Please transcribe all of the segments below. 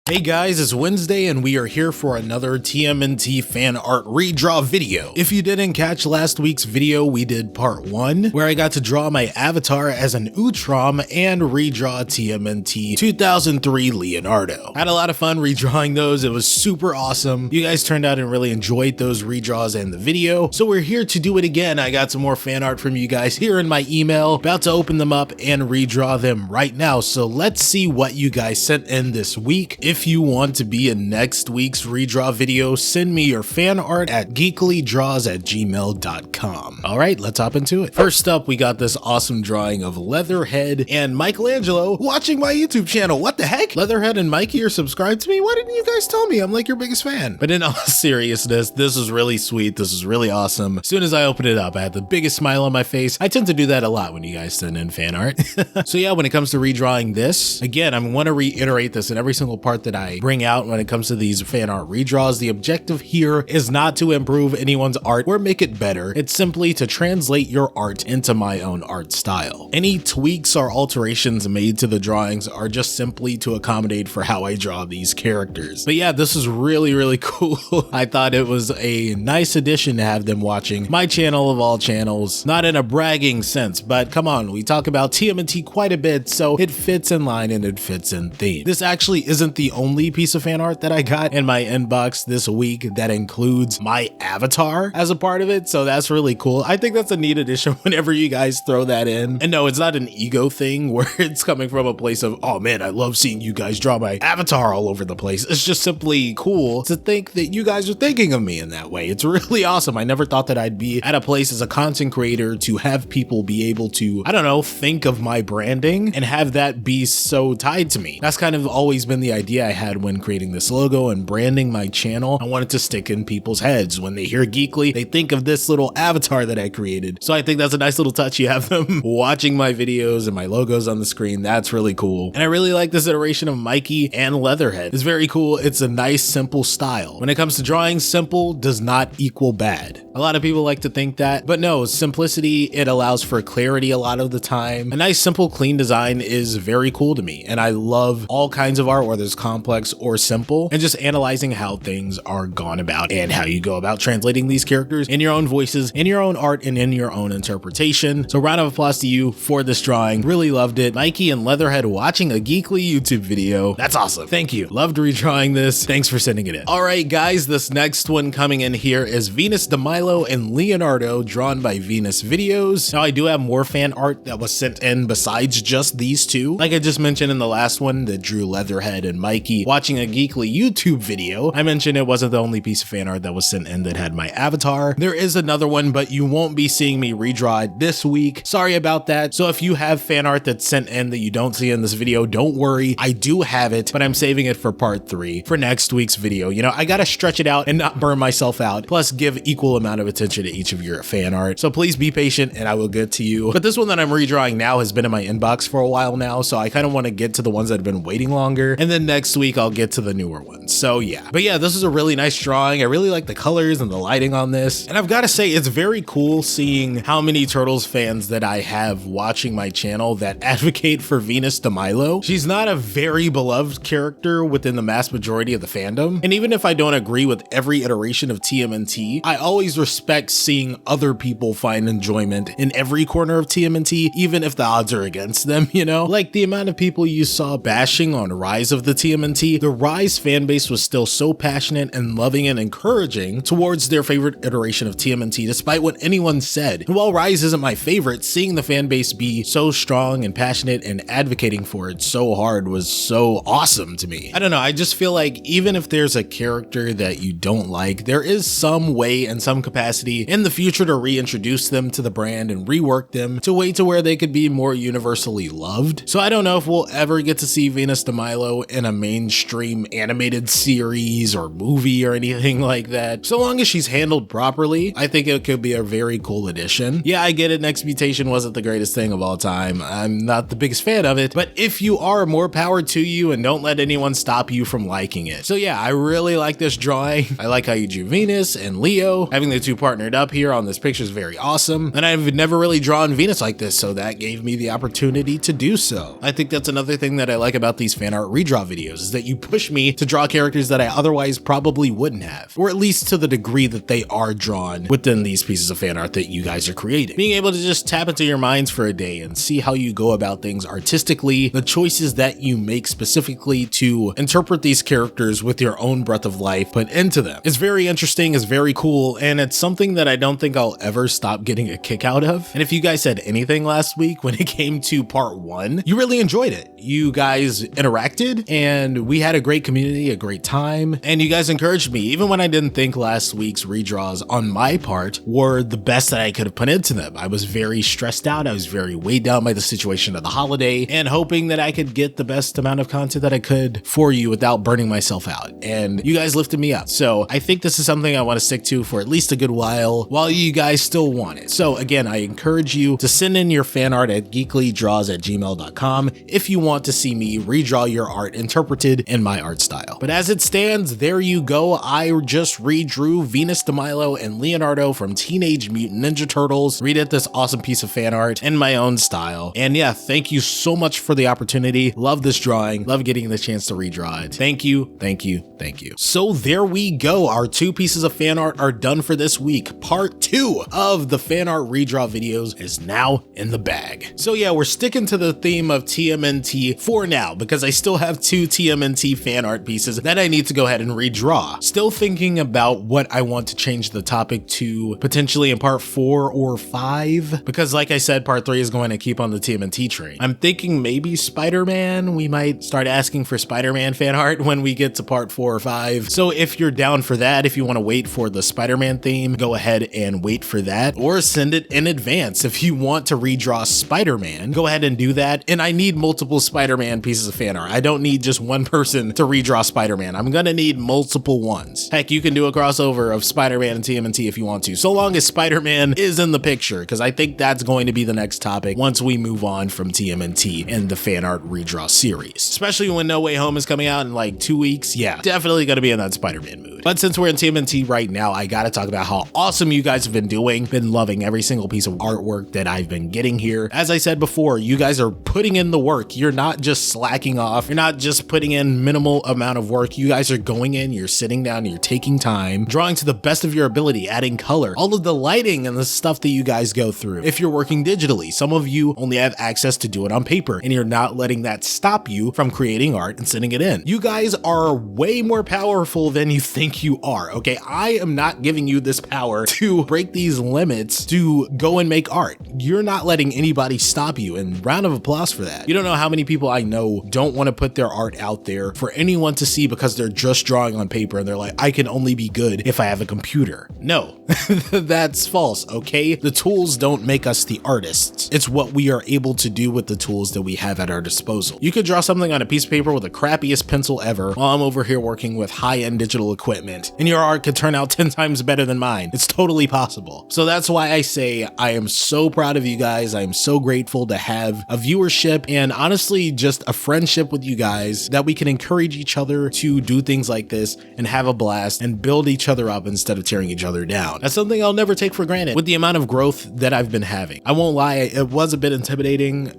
Hey guys, it's Wednesday and we are here for another TMNT fan art redraw video. If you didn't catch last week's video, we did part 1, where I got to draw my avatar as an Utrom and redraw TMNT 2003 Leonardo. I had a lot of fun redrawing those, it was super awesome. You guys turned out and really enjoyed those redraws and the video, so we're here to do it again. I got some more fan art from you guys here in my email, about to open them up and redraw them right now, so let's see what you guys sent in this week. If you want to be in next week's redraw video, send me your fan art at geeklydraws@gmail.com. All right, let's hop into it. First up, we got this awesome drawing of Leatherhead and Michelangelo watching my YouTube channel. What the heck? Leatherhead and Mikey are subscribed to me? Why didn't you guys tell me? I'm like your biggest fan. But in all seriousness, this is really sweet. This is really awesome. As soon as I opened it up, I had the biggest smile on my face. I tend to do that a lot when you guys send in fan art. So yeah, when it comes to redrawing this, again, I want to reiterate this in every single part that I bring out when it comes to these fan art redraws. The objective here is not to improve anyone's art or make it better. It's simply to translate your art into my own art style. Any tweaks or alterations made to the drawings are just simply to accommodate for how I draw these characters. But yeah, this is really cool. I thought it was a nice addition to have them watching my channel of all channels. Not in a bragging sense, but come on, we talk about TMNT quite a bit, so it fits in line and it fits in theme. This actually isn't the only piece of fan art that I got in my inbox this week that includes my avatar as a part of it, so that's really cool. I think that's a neat addition whenever you guys throw that in. And no, it's not an ego thing where it's coming from a place of, oh man, I love seeing you guys draw my avatar all over the place. It's just simply cool to think that you guys are thinking of me in that way. It's really awesome. I never thought that I'd be at a place as a content creator to have people be able to, I don't know, think of my branding and have that be so tied to me. That's kind of always been the idea I had when creating this logo and branding my channel. I wanted to stick in people's heads. When they hear Geekly, they think of this little avatar that I created. So I think that's a nice little touch. You have them watching my videos and my logos on the screen. That's really cool. And I really like this iteration of Mikey and Leatherhead. It's very cool. It's a nice, simple style. When it comes to drawing, simple does not equal bad. A lot of people like to think that, but no, simplicity, it allows for clarity a lot of the time. A nice, simple, clean design is very cool to me. And I love all kinds of art, whether it's complex or simple, and just analyzing how things are gone about and how you go about translating these characters in your own voices, in your own art, and in your own interpretation. So round of applause to you for this drawing. Really loved it. Mikey and Leatherhead watching a Geekly YouTube video. That's awesome. Thank you. Loved redrawing this. Thanks for sending it in. All right, guys, this next one coming in here is Venus de Milo and Leonardo, drawn by Venus Videos. Now, I do have more fan art that was sent in besides just these two. Like I just mentioned in the last one that drew Leatherhead and Mikey watching a Geekly YouTube video, I mentioned it wasn't the only piece of fan art that was sent in that had my avatar. There is another one, but you won't be seeing me redraw it this week. Sorry about that. So if you have fan art that's sent in that you don't see in this video, don't worry. I do have it, but I'm saving it for part 3 for next week's video. You know, I gotta stretch it out and not burn myself out, plus give equal amount of attention to each of your fan art. So please be patient and I will get to you. But this one that I'm redrawing now has been in my inbox for a while now, so I kind of want to get to the ones that have been waiting longer, and then next week I'll get to the newer ones. So yeah, but yeah, this is a really nice drawing. I really like the colors and the lighting on this, and I've got to say it's very cool seeing how many Turtles fans that I have watching my channel that advocate for Venus de Milo. She's not a very beloved character within the mass majority of the fandom, and even if I don't agree with every iteration of TMNT, I always respect seeing other people find enjoyment in every corner of TMNT, even if the odds are against them, you know? Like the amount of people you saw bashing on Rise of the TMNT, the Rise fan base was still so passionate and loving and encouraging towards their favorite iteration of TMNT, despite what anyone said. And while Rise isn't my favorite, seeing the fan base be so strong and passionate and advocating for it so hard was so awesome to me. I don't know, I just feel like even if there's a character that you don't like, there is some way and some capacity in the future to reintroduce them to the brand and rework them to a way to where they could be more universally loved. So I don't know if we'll ever get to see Venus de Milo in a mainstream animated series or movie or anything like that. So long as she's handled properly, I think it could be a very cool addition. Yeah, I get it, Next Mutation wasn't the greatest thing of all time. I'm not the biggest fan of it, but if you are, more power to you, and don't let anyone stop you from liking it. So yeah, I really like this drawing. I like how you drew Venus and Leo. Having the two partnered up here on this picture is very awesome, and I've never really drawn Venus like this, so that gave me the opportunity to do so. I think that's another thing that I like about these fan art redraw videos. is that you push me to draw characters that I otherwise probably wouldn't have, or at least to the degree that they are drawn within these pieces of fan art that you guys are creating. Being able to just tap into your minds for a day and see how you go about things artistically, the choices that you make specifically to interpret these characters with your own breath of life put into them. It's very interesting, it's very cool, and it's something that I don't think I'll ever stop getting a kick out of. And if you guys said anything last week when it came to part 1, you really enjoyed it. You guys interacted and we had a great community, a great time, and you guys encouraged me even when I didn't think last week's redraws on my part were the best that I could have put into them. I was very stressed out, I was very weighed down by the situation of the holiday and hoping that I could get the best amount of content that I could for you without burning myself out, and you guys lifted me up. So I think this is something I want to stick to for at least a good while you guys still want it. So again, I encourage you to send in your fan art at geeklydraws@gmail.com if you want to see me redraw your art interpreted in my art style. But as it stands, there you go. I just redrew Venus de Milo and Leonardo from Teenage Mutant Ninja Turtles, redid this awesome piece of fan art in my own style. And yeah, thank you so much for the opportunity. Love this drawing, love getting the chance to redraw it. Thank you, thank you, thank you. So there we go. Our 2 pieces of fan art are done for this week. Part 2 of the fan art redraw videos is now in the bag. So yeah, we're sticking to the theme of TMNT for now because I still have 2 TMNT fan art pieces that I need to go ahead and redraw. Still thinking about what I want to change the topic to potentially in part 4 or 5, because like I said, part 3 is going to keep on the TMNT train. I'm thinking maybe Spider-Man. We might start asking for Spider-Man fan art when we get to part 4 or 5. So if you're down for that, if you want to wait for the Spider-Man theme, go ahead and wait for that, or send it in advance. If you want to redraw Spider-Man, go ahead and do that. And I need multiple Spider-Man pieces of fan art. I don't need just one person to redraw Spider-Man. I'm gonna need multiple ones. Heck, you can do a crossover of Spider-Man and TMNT if you want to, so long as Spider-Man is in the picture, because I think that's going to be the next topic once we move on from TMNT and the fan art redraw series. Especially when No Way Home is coming out in like 2 weeks. Yeah, definitely gonna be in that Spider-Man mood. But since we're in TMNT right now, I gotta talk about how awesome you guys have been doing. Been loving every single piece of artwork that I've been getting here. As I said before, you guys are putting in the work. You're not just slacking off. You're not just putting in minimal amount of work. You guys are going in, you're sitting down, you're taking time, drawing to the best of your ability, adding color, all of the lighting and the stuff that you guys go through. If you're working digitally, some of you only have access to do it on paper, and you're not letting that stop you from creating art and sending it in. You guys are way more powerful than you think you are, okay? I am not giving you this power to break these limits to go and make art. You're not letting anybody stop you, and round of applause for that. You don't know how many people I know don't want to put their art out there for anyone to see because they're just drawing on paper and they're like, I can only be good if I have a computer. No, that's false, okay? The tools don't make us the artists. It's what we are able to do with the tools that we have at our disposal. You could draw something on a piece of paper with the crappiest pencil ever while I'm over here working with high-end digital equipment, and your art could turn out 10 times better than mine. It's totally possible. So that's why I say I am so proud of you guys. I am so grateful to have a viewership and honestly just a friendship with you guys that we can encourage each other to do things like this and have a blast and build each other up instead of tearing each other down. That's something I'll never take for granted with the amount of growth that I've been having. I won't lie, it was a bit intimidating.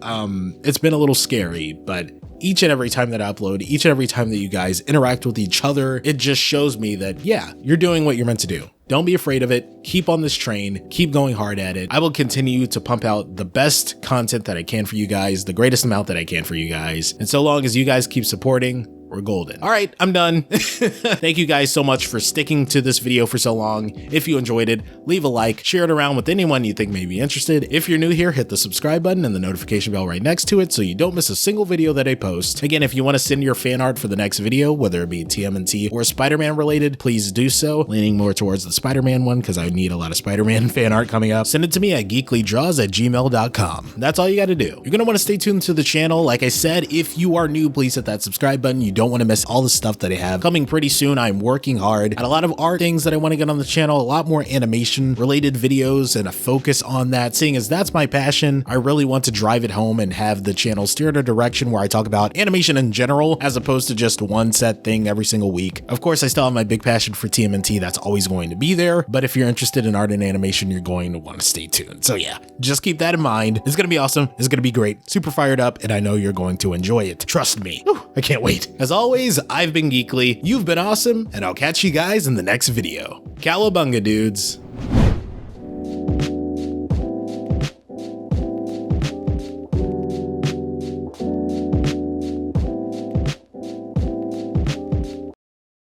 It's been a little scary, but each and every time that I upload, each and every time that you guys interact with each other, it just shows me that, yeah, you're doing what you're meant to do. Don't be afraid of it. Keep on this train. Keep going hard at it. I will continue to pump out the best content that I can for you guys, the greatest amount that I can for you guys. And so long as you guys keep supporting, we're golden. All right, I'm done. Thank you guys so much for sticking to this video for so long. If you enjoyed it, leave a like, share it around with anyone you think may be interested. If you're new here, hit the subscribe button and the notification bell right next to it so you don't miss a single video that I post. Again, if you want to send your fan art for the next video, whether it be TMNT or Spider-Man related, please do so. Leaning more towards the Spider-Man one because I need a lot of Spider-Man fan art coming up. Send it to me at geeklydraws@gmail.com. That's all you got to do. You're going to want to stay tuned to the channel. Like I said, if you are new, please hit that subscribe button. You don't want to miss all the stuff that I have coming pretty soon. I'm working hard at a lot of art things that I want to get on the channel, a lot more animation related videos and a focus on that, seeing as that's my passion. I really want to drive it home and have the channel steer in a direction where I talk about animation in general as opposed to just one set thing every single week. Of course, I still have my big passion for TMNT. That's always going to be there, but if you're interested in art and animation, you're going to want to stay tuned. So yeah, just keep that in mind. It's going to be awesome. It's going to be great. Super fired up, and I know you're going to enjoy it. Trust me. Whew, I can't wait. As As always, I've been Geekly, you've been awesome, and I'll catch you guys in the next video. Cowabunga, dudes.